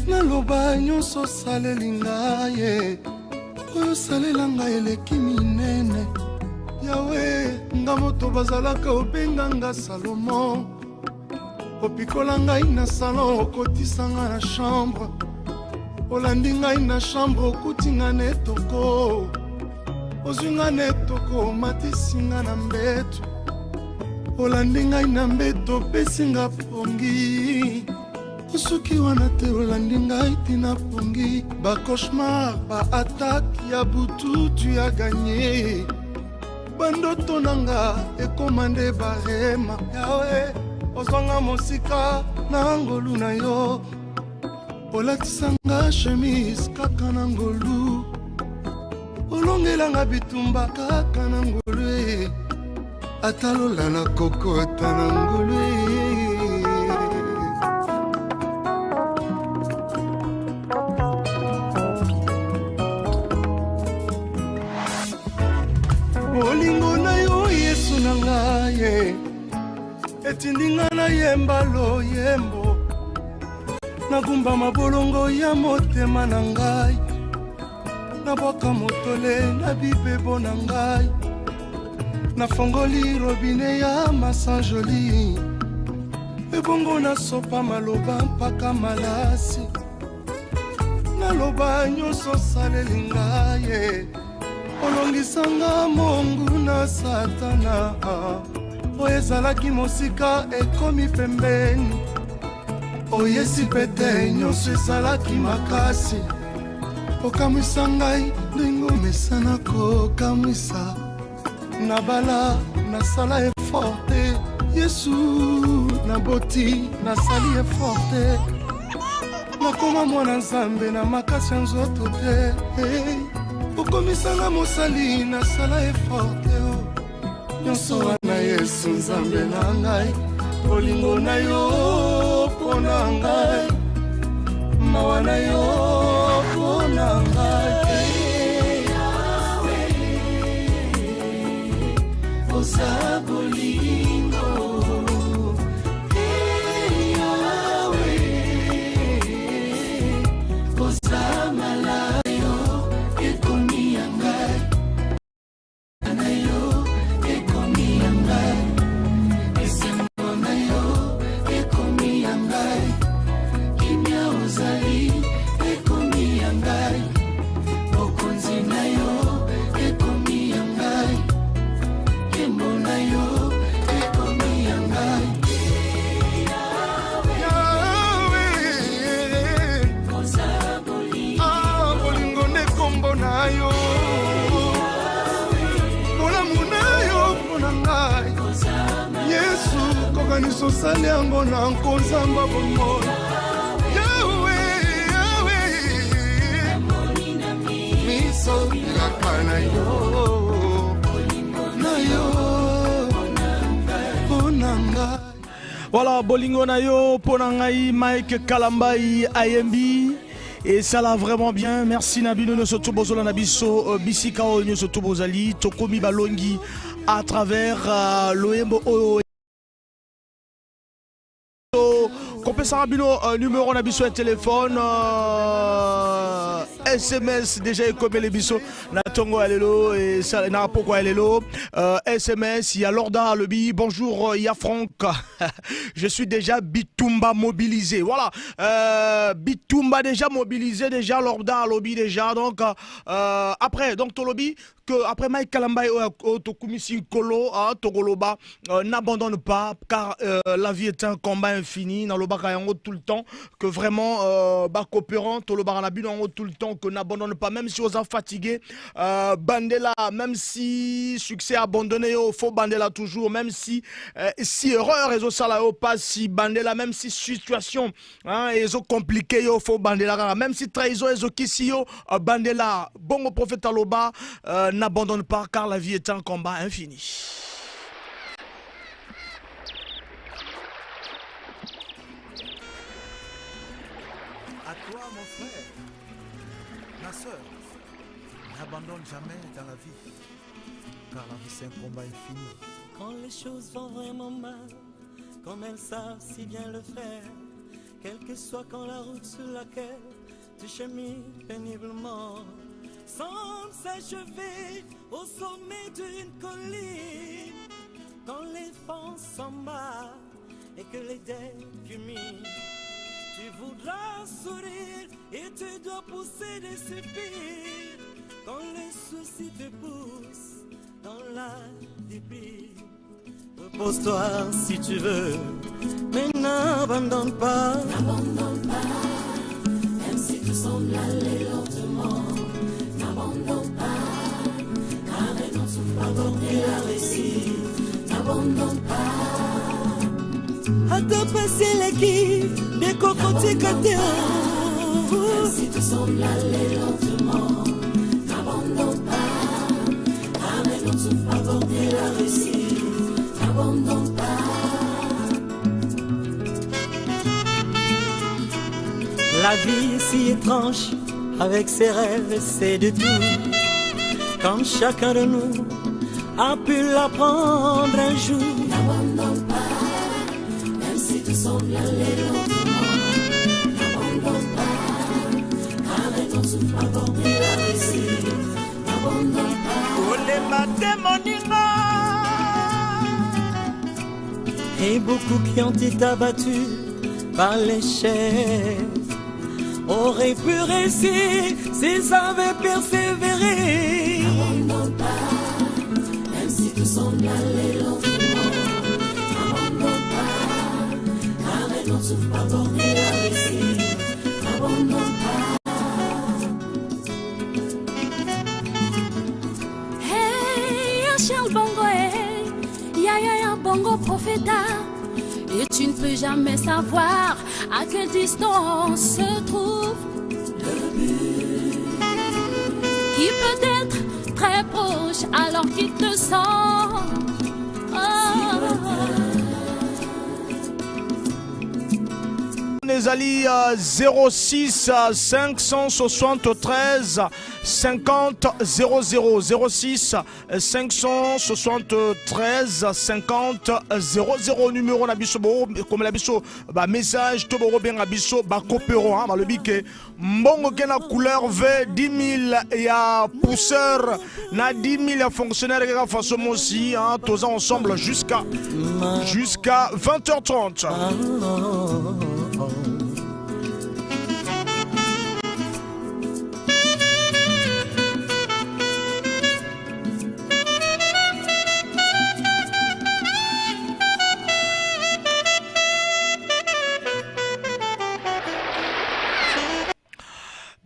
naloba nyonso saleli ngai oyo salela ngai eleki minene yawe nga moto bazalaka obenga nga Salomo opikola ngai na salon okotisa nga na chambre olandi ngai na chambre okuti nga na etoko ozwi nga na etoko omatisi nga na mbeto olandi ngai na mbeto opesi nga pongi osoki wana te olandi ngai tina pongi bacauchemar baattaque ya butu tu ya gagné bandoto nanga ekomande barema yawe ozwanga mosika na ngolu na yo olatisanga chemise kaka na ngolu olongelanga bitumba kaka na ngolu atalola na kokota na ngolu bolingo na yo Yesu na ngai etindinga na yemba loyembo nagumba mabolongo ya motema na ngai nabwaka motole na bibebo na ngai nafongoli robine ya masanjoli ebongo nasopa maloba mpaka malasi naloba nyonso saleli ngai olongisanga mongu na satana oyo ezalaki mosika ekomi pembeni oyesi pete nyonso ezalaki makasi okamwisa ngai ndenge omesana kokamwisa nabala nasala eforte Yesu naboti nasali eforte nakoma mwana nzambe na makasi ya nzoto te okomisanga mosali nasala eforte nyonso wana Yesu nzambe na ngai bolingo na yo mpona ngai mawa na yo mpona ngai oza bolingo yawe oza malayo ekomi ya ngai na yo ekomi ya ngai esengo na yo ekomi ya ngai kimia ozali ekomi ya ngai okonzi na yo ekomi ya ngai kembo na yo ekomi ya ngai bolingo nde kombo na yo molamu na yo mpona ngai Yesu kokaniso osali yango na nkonzamba bomoi yawe miso yaka na yo Voilà, bolingo na yo, ponangai, Mike Kalambai, Ayembi. Et ça l'a vraiment bien. Merci Nabino Nosoto Bozola Nabiso, Bisikao Nosoto Bozali, Tokomi Balongi à travers l'Oembo. Compensera Bino, numéro Nabiso et téléphone. SMS déjà comme les biso na tongo alelo et ça na pourquoi alelo SMS il y a Lorda Lebi bonjour il y a Franck je suis déjà Bitumba mobilisé voilà Bitumba déjà mobilisé déjà Lorda Lobby déjà donc après donc ton lobby que après Mike Kalambay Tokumisi Kolo Togoloba n'abandonne pas car la vie est un combat infini dans le bakayango tout le temps que vraiment coopérant tout le baranabilango tout le temps que n'abandonne pas même si on est fatigué Bandela même si succès abandonné il faut Bandela toujours même si si erreur et ça pas si Bandela même si situation ils ont compliqué il faut Bandela même si trahison ils ont qui Bandela bon au prophète Aloba n'abandonne pas car la vie est un combat infini. À toi mon frère, ma soeur, n'abandonne jamais dans la vie car la vie c'est un combat infini. Quand les choses vont vraiment mal, comme elles savent si bien le faire, quel que soit quand la route sur laquelle tu chemines péniblement semble s'achever au sommet d'une colline. Quand les vents s'en bat et que les dés culminent, tu voudras sourire et tu dois pousser des soupirs. Quand les soucis te poussent dans la débit, repose-toi si tu veux, mais n'abandonne pas. N'abandonne pas, même si tout semble aller lentement. N'abandonne pas, car les noms sont pas bornés la réussite. N'abandonne pas, à te passer l'équipe des cocotiers catéo. même si tout semble aller lentement. N'abandonne pas, car les noms sont pas bornés la réussite. N'abandonne pas. La vie est si étrange, avec ses rêves et ses détours. Comme chacun de nous a pu l'apprendre un jour. N'abandonne pas, même si tout semble aller lentement. N'abandonne pas, car les noms sont pas bornés la réussite. N'abandonne pas. Olema démoninga. Et beaucoup qui ont été abattus par l'échec auraient pu réussir s'ils avaient persévéré. N'abandonne pas, même si tout semble aller lentement. N'abandonne pas, car les noms sont pas bornés la réussite. N'abandonne pas. Hey, ya Charles Bongo, hey, ya Bongo Profeta. Et tu ne peux jamais savoir à quelle distance se trouve le but. Qui peut être très proche alors qu'il te sent. Nezali 06 573 50 00 06 573 50 00 numéro na biso comme la biso ba message to bo bien biso ba coopéro hein le bique mbongo ke na couleur V 10 000 ya pousseur na 10 000 ya fonctionnaire ka façon aussi hein tous ensemble jusqu'à 20h30.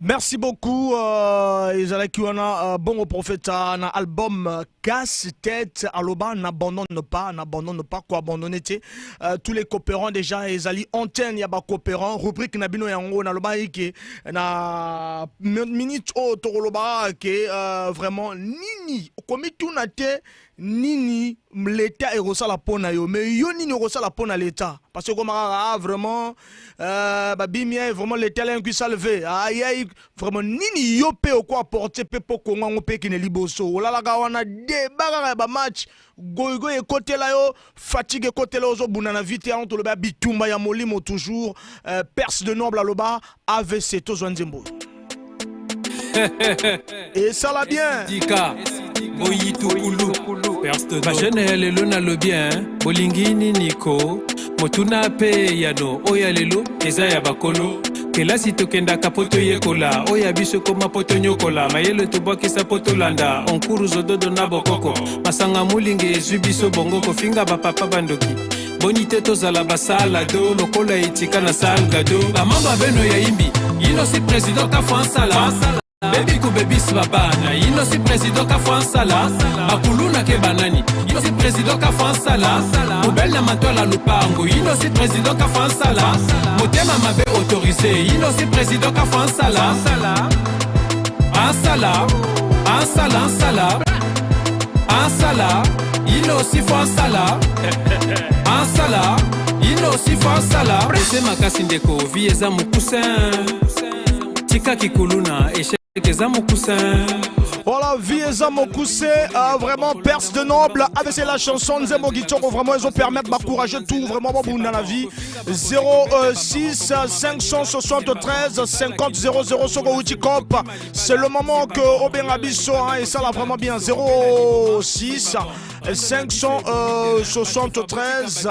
Merci beaucoup. Ils qui on a bon prophète na album casse-tête. Aloba n'abandonne pas, quoi abandonner. Tous les coopérants déjà ils allaient antenne ya ba coopérants rubrique na bino yango na loba iki na minute au toloba que vraiment nini comme tout na te nini l'état est ressala pona yo mais yo nini ressala pona l'état parce que comme vraiment babimia vraiment l'état là qui salvé aïe vraiment nini yo pe quoi apporter pe po kongo ngo pe kine liboso olala ga wana débat ba match goigo et côté là yo fatigue côté là ozo bunana vite entre le bitumba ya molimo toujours perse de noble à loba AVC to Zwanzembo et ça la bien Dika Boyitu Kulu Perste Bachenel elo na lo bien Bolingini Niko Motuna pe yano Oya lelo Eza ya bakolo Kela si tokenda kapoto yekola Oya biso koma poto nyokola Mayele tubo kisa poto landa Onkuru zododo na bokoko Masanga mulinge zubiso bongoko Finga bapapa bandoki Bonite tozala basala do Lokola itika na sal gado Bamamba beno ya imbi Ino si président ka Fansala Baby ko baby swabana Ino si président ka Fansala Bakuluna ke banani Ino si président ka Fansala Ubel na matola lupango Ino si président ka Fansala Motema mabe autorisé Ino si président ka Fansala Ansala Ansala Ansala Ansala Ino si Fansala Ansala Ino si Fansala Ese makasi ndeko vie eza mokusin Tika kikuluna Eche Voilà, Vieza Mokuse, vraiment perse de noble avec la chanson Nzembo Gitoko, vraiment ils ont permis de m'encourager tout, vraiment bon dans la vie. 06 573 50 00 Sogo Utikop. C'est le moment que Obenga Bisso et ça l'a vraiment bien. 06 573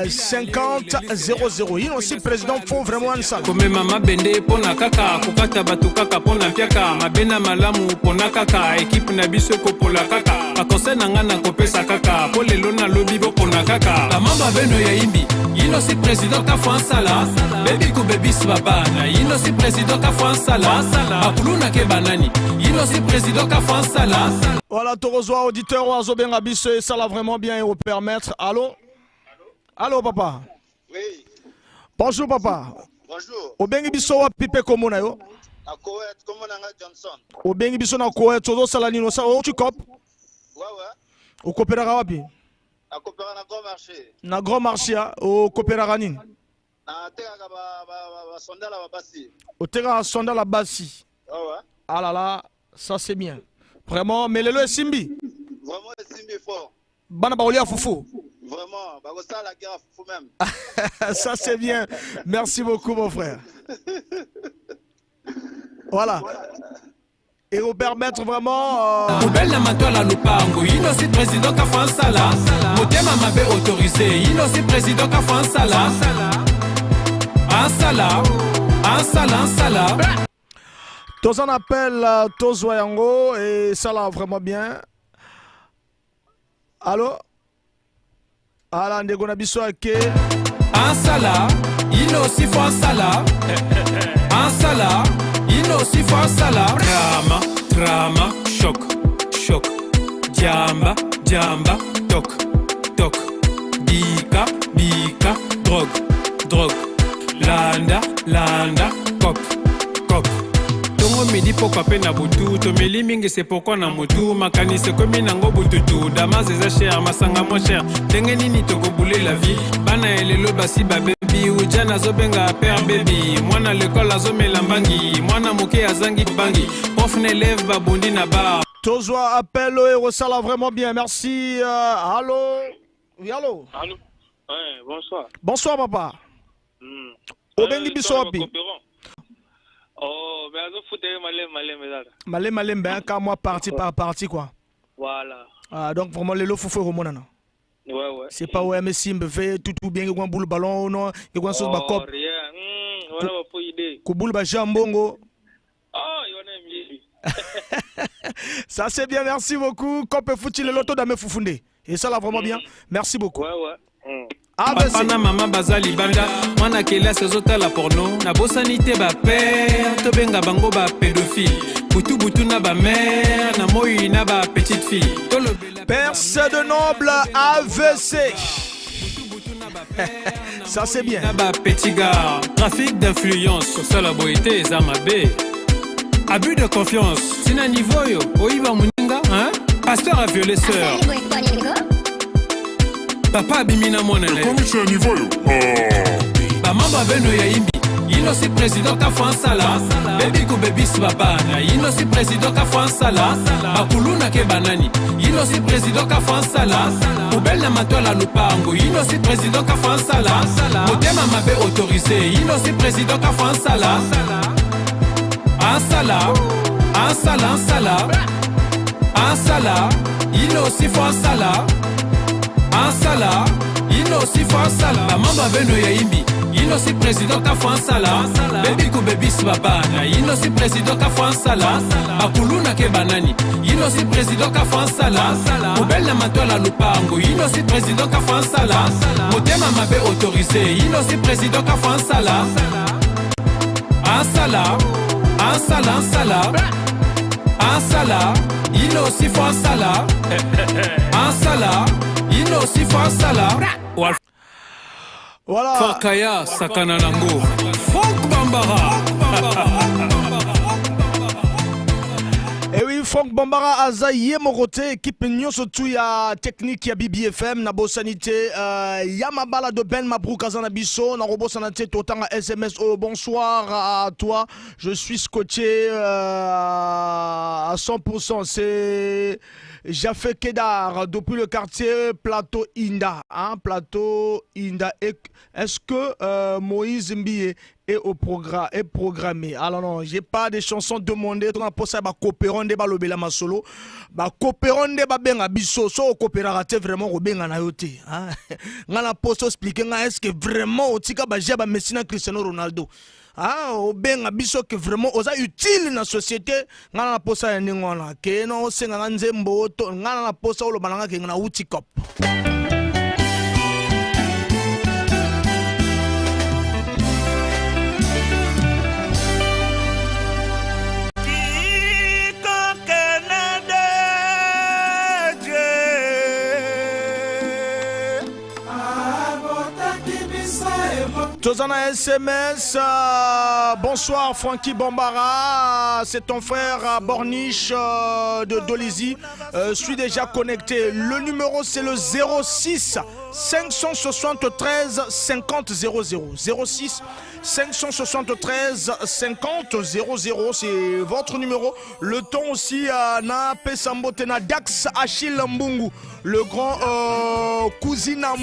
50 00. Il aussi président faut vraiment un sale. Comme mama bende pona kaka kokata batu kaka pona piaka mabena malamu pona kaka équipe na biso ko pola kaka akonse nanga na kopesa kaka po lelo na lobi bo pona kaka la mamba beno ya imbi ino si président ka fansala baby ko baby swabana ino si président ka fansala akuluna ke banani ino si président ka fansala. Voilà, Torozoa auditeur Oazobenga Bisso et ça l'a vraiment bien et au permettre. Allô? Allô papa? Oui. Bonjour papa. Bonjour. Obengi Bisso wa pipe komona yo? À Koweït, comment on a Johnson? Obengi Bisso na Koweït, Tozo Salanino, ça tu cop? Ouais, ouais. Au Kopera wapi? À Kopera na grand marché. Na grand marché, au Kopera nini? Na teka ba sonda la basi. Au teka sonda la basi. Ouais, ouais. Ah là là, ça c'est bien. Vraiment, mais le Simbi. Vraiment, Simbi fort. Bana Baolia Foufou. Vraiment, bah ça la guerre fou même. Ça c'est bien. Merci beaucoup mon frère. Voilà. Et vous permettre vraiment. Poubelle na matola lupango, ino si président ka fansala. Motema mabe autorisé, ino si président ka fansala. Ansala, ansala, ansala. Tous en appel Tozoyango et ça là vraiment bien. Allô? Ala ndego na biso ake. Ansala, ino si fansala. Ansala, ino si fansala. Drama, drama, choc, choc. Jamba, jamba, toc, toc. Bika, bika, drogue, drogue. Landa, landa, cop, cop. Tongo midi pokwa pe na butu. Tomeli mingi c'est pourquoi na motu. Makani se komi nango bututu. Damas eza cher, masanga moins cher. Tenge nini toko boule la vie. Bana elelo basi ba baby. Ujana zobenga père baby. Mwana l'école azomela mbangi. Mwana moke azangi bangi. Prof n'élève babundi na bar. Tozoa appel au héros, ça là vraiment bien. Merci. Allô? Oui, allô? Allô? Ouais, bonsoir. Bonsoir papa. Obengi Bisso wapi? Oh, mais azo foutre Malem malem ben quand moi partie par partie quoi. Voilà. Ah donc vraiment les lots foufou remonana. Ouais ouais. C'est pas ouais mais simbe fait tout bien que boule ballon non, que quoi chose ba cop. Rien. Voilà pas idée. Ku boule ba jambongo. Oh, il en a mis. Ça c'est bien, merci beaucoup. Cop et fouti le loto dans mes foufundé. Et ça là vraiment bien. Merci beaucoup. Ouais ouais. Papa na mama bazali banda mwana kelasi azotala porno na bosanité ba père tobenga bango ba pédophile butu butu na ba mère na moi na ba petite fille Perse de noble AVC. Ça c'est bien. Na ba petit gars trafic d'influence sur ça la beauté zamabe abus de confiance sina niveau yo oiba muninga hein pasteur a violé sœur. Papa bimina monene. Comment c'est un niveau yo? Bamamba beno ya imbi. Ino si président ka fansala. Baby ko baby swabana. Ino si président ka fansala. Bakuluna ke banani. Ino si président ka fansala. Poubelle na matola lupango. Ino si président ka fansala. Motema mabe autorisé. Ino si président ka fansala. Ansala. Ansala, ansala. Ansala. Ino si fansala. Ansala, ino si fansala. Mamba beno ya imbi, ino si président ka fansala. Baby ko baby swabana, ino si président ka fansala. Bakuluna ke banani, ino si président ka fansala. Poubelle na matola lupango, ino si président ka fansala. Motema mabe autorisé, ino si président ka fansala. Ansala, ansala, ansala. Ansala, ino si fansala. Ansala. Ino si fansala. Voilà. Fakaya sakana nango. Funk Bambara. Et oui, Franck Bambara aza ye morote équipe nyonso tu ya technique ya BBFM na bosanité ya mabala de Ben Mabrouk azana biso na robosana te totanga SMS. Oh, bonsoir à toi, je suis scotché à 100%. C'est Jafé Kedar depuis le quartier Plateau Inda, hein, Plateau Inda. Est-ce que Moïse Mbie est programmé? Alors non, j'ai pas de chansons demandées. On a posé ba coopéron de ba lobela masolo, ba coopéron de ba benga biso. So coopérate vraiment au benga na yote. Hein, on a posé expliquer est-ce que vraiment au tika ba jeba Messi na Cristiano Ronaldo. Ah, au benga biso que vraiment osa utile na société. On a posé ya ningona. Que non senga nzembo to. On a posé o lo balanga ke na uti cop. Tozana SMS, bonsoir Francky Bambara, c'est ton frère Borniche de Dolizy, suis déjà connecté. Le numéro c'est le 06 573 50 00 06 573 50 00, c'est votre numéro. Le ton aussi na Pesambotena Dax Achille Mbungu, le grand cousin